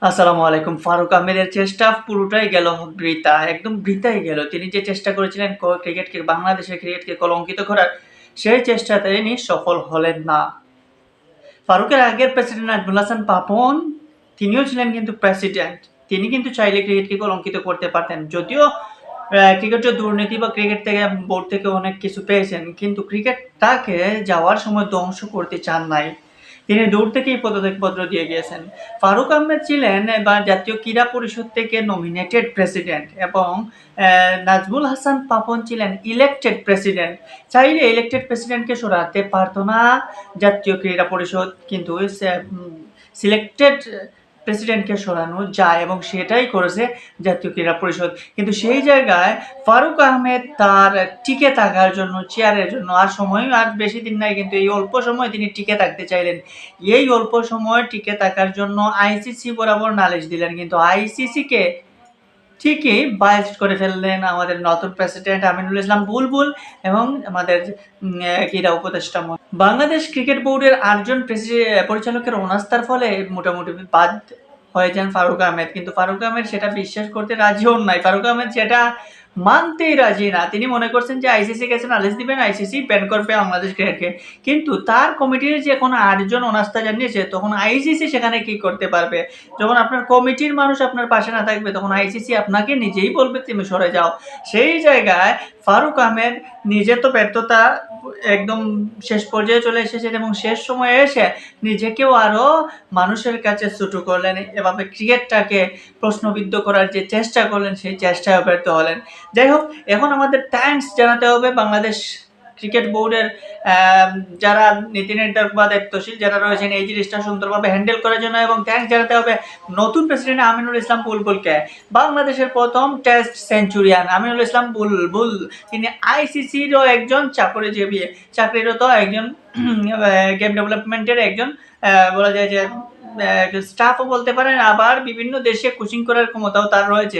আসসালামু আলাইকুম। ফারুক আহমেদের চেষ্টা পুরোটাই গেল বৃথা। একদম বৃথাই গেল। তিনি যে চেষ্টা করেছিলেন বাংলাদেশের ক্রিকেটকে কলঙ্কিত করার, সেই চেষ্টাতে তিনি সফল হলেন না। ফারুকের আগের প্রেসিডেন্ট নাজমুল হাসান পাপন, তিনিও ছিলেন কিন্তু প্রেসিডেন্ট। তিনি কিন্তু চাইলে ক্রিকেটকে কলঙ্কিত করতে পারতেন। যদিও ক্রিকেটে দুর্নীতি বা ক্রিকেট থেকে বোর্ড থেকে অনেক কিছু পেয়েছেন, কিন্তু ক্রিকেটটাকে যাওয়ার সময় ধ্বংস করতে চান নাই। তিনি দূর থেকেই পদত্যাগপত্র দিয়ে গিয়েছেন। ফারুক আহমেদ ছিলেন জাতীয় ক্রীড়া পরিষদ থেকে নমিনেটেড প্রেসিডেন্ট এবং নাজমুল হাসান পাপন ছিলেন ইলেকটেড প্রেসিডেন্ট। চাইলে ইলেকটেড প্রেসিডেন্টকে সরাতে পারতো না জাতীয় ক্রীড়া পরিষদ, কিন্তু সিলেক্টেড প্রেসিডেন্টকে সরানো যায় এবং সেটাই করেছে জাতীয় ক্রীড়া পরিষদ। কিন্তু সেই জায়গায় ফারুক আহমেদ তার টিকে থাকার জন্য, চেয়ারের জন্য আর সময় আর বেশি দিন নাই, কিন্তু এই অল্প সময় তিনি টিকে থাকতে চাইলেন। এই অল্প সময় টিকে থাকার জন্য আইসিসি বরাবর নালিশ দিলেন, কিন্তু আইসিসিকে ঠিকই বায়াসড করে ফেললেন আমাদের নতুন প্রেসিডেন্ট আমিনুল ইসলাম বুলবুল এবং আমাদের ক্রীড়া উপদেষ্টা। বাংলাদেশ ক্রিকেট বোর্ডের ৮ জন পরিচালকের অনাস্থার ফলে মোটামুটি বাদ হয়ে যান ফারুক আহমেদ, কিন্তু ফারুক আহমেদ সেটা বিশ্বাস করতে রাজি হন নাই। ফারুক আহমেদ সেটা মানতেই রাজি না। তিনি মনে করছেন যে আইসিসি কাছে নালিশ দিবেন, আইসিসি ব্যান করবে বাংলাদেশ ক্রিকেটকে। কিন্তু তার কমিটির যখন ৮ জন অনাস্থা জানিয়েছে, তখন আইসিসি সেখানে কি করতে পারবে? যখন আপনার কমিটির মানুষ আপনার পাশে না থাকবে, তখন আইসিসি আপনাকে নিজেই বলবে তুমি সরে যাও। সেই জায়গায় ফারুক আহমেদ নিজে তো ব্যর্থতা একদম শেষ পর্যায়ে চলে এসেছেন এবং শেষ সময়ে এসে নিজেকেও আরও মানুষের কাছে ছোট করলেন। এভাবে ক্রিকেটটাকে প্রশ্নবিদ্ধ করার যে চেষ্টা করলেন, সেই চেষ্টায় ব্যর্থ হলেন। যাই হোক, এখন আমাদের থ্যাঙ্কস জানাতে হবে বাংলাদেশ ক্রিকেট বোর্ডের যারা নীতি নির্ধারক বা দায়িত্বশীল যারা রয়েছেন এই জিনিসটা সুন্দরভাবে হ্যান্ডেল করার জন্য, এবং থ্যাঙ্কস জানাতে হবে নতুন প্রেসিডেন্ট আমিনুল ইসলাম বুলবুলকে। বাংলাদেশের প্রথম টেস্ট সেঞ্চুরিয়ান আমিনুল ইসলাম বুলবুল, তিনি আইসিসিরও একজন চাকরিরত একজন গেম ডেভেলপমেন্টের একজন বলা যায় যে স্টাফও বলতে পারেন, আবার বিভিন্ন দেশে কোচিং করার ক্ষমতাও তার রয়েছে।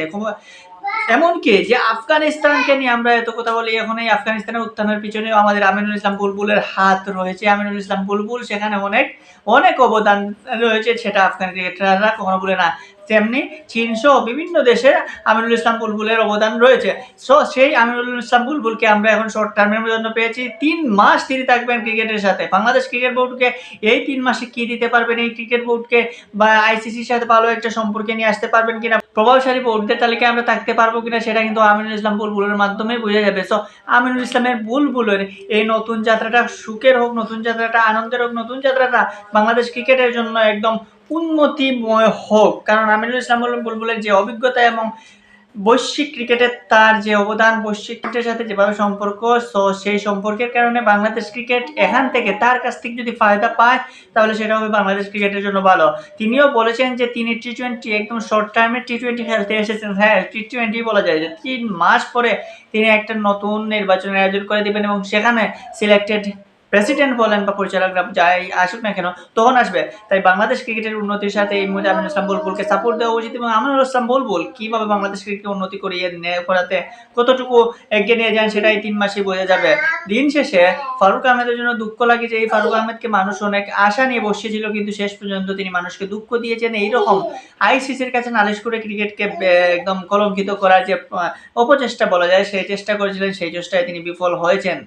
এমনকি যে আফগানিস্তানকে নিয়ে আমরা এত কথা বলি, এখন এই আফগানিস্তানের উত্থানের পিছনে আমাদের আমিনুল ইসলাম বুলবুলের হাত রয়েছে। আমিনুল ইসলাম বুলবুল সেখানে অনেক অনেক অবদান রয়েছে, সেটা আফগান ক্রিকেটাররা কখনো ভুলে না। তেমনি চীন সহ বিভিন্ন দেশে আমিনুল ইসলাম বুলবুলের অবদান রয়েছে। সো সেই আমিনুল ইসলাম বুলবুলকে আমরা এখন শর্ট টার্মের জন্য পেয়েছি। ৩ মাস তিনি থাকবেন ক্রিকেটের সাথে। বাংলাদেশ ক্রিকেট বোর্ডকে এই 3 মাসে কি দিতে পারবেন, এই ক্রিকেট বোর্ডকে বা আইসিসির সাথে ভালো একটা সম্পর্কে নিয়ে আসতে পারবেন কিনা, প্রভাবশালী বোর্ডদের তালিকায় আমরা থাকতে পারবো কিনা, সেটা কিন্তু আমিনুল ইসলাম বুলবুলের মাধ্যমে বোঝা যাবে। সো আমিনুল ইসলামের বুলবুলের এই নতুন যাত্রাটা সুখের হোক, নতুন যাত্রাটা আনন্দের হোক, নতুন যাত্রাটা বাংলাদেশ ক্রিকেটের জন্য একদম উন্নতিময় হোক। কারণ আমিনুল ইসলাম বুলবুলের যে অভিজ্ঞতা এবং বৈশ্বিক ক্রিকেটের তার যে অবদান, বৈশ্বিক ক্রিকেটের সাথে যেভাবে সম্পর্ক, সো সেই সম্পর্কের কারণে বাংলাদেশ ক্রিকেট এখান থেকে তার কাছ থেকে যদি ফায়দা পায়, তাহলে সেটা হবে বাংলাদেশ ক্রিকেটের জন্য ভালো। তিনিও বলেছেন যে তিনি টি-20 একদম শর্ট টাইমে টি-20 খেলতে এসেছেন। হ্যাঁ, টি-20 বলা যায় যে 3 মাস পরে তিনি একটা নতুন নির্বাচনের আয়োজন করে দেবেন এবং সেখানে সিলেক্টেড প্রেসিডেন্ট বলেন বা পরিচালকরা যাই আসুক না কেন, তখন আসবে। তাই বাংলাদেশ ক্রিকেটের উন্নতির সাথে এই মুহূর্তে আমিনুল ইসলাম বুলবুলকে সাপোর্ট দেওয়া উচিত। এবং আমিনুল ইসলাম বুলবুল কীভাবে বাংলাদেশ ক্রিকেটকে উন্নতি করাতে কতটুকু এগিয়ে নিয়ে যান, সেটাই 3 মাসেই বোঝা যাবে। দিন শেষে ফারুক আহমেদের জন্য দুঃখ লাগে যে এই ফারুক আহমেদকে মানুষ অনেক আশা নিয়ে বসেছিল, কিন্তু শেষ পর্যন্ত তিনি মানুষকে দুঃখ দিয়েছেন। এইরকম আইসিসির কাছে নালিশ করে ক্রিকেটকে একদম কলঙ্কিত করার যে অপচেষ্টা বলা যায়, সেই চেষ্টা করেছিলেন, সেই চেষ্টায় তিনি বিফল হয়েছেন।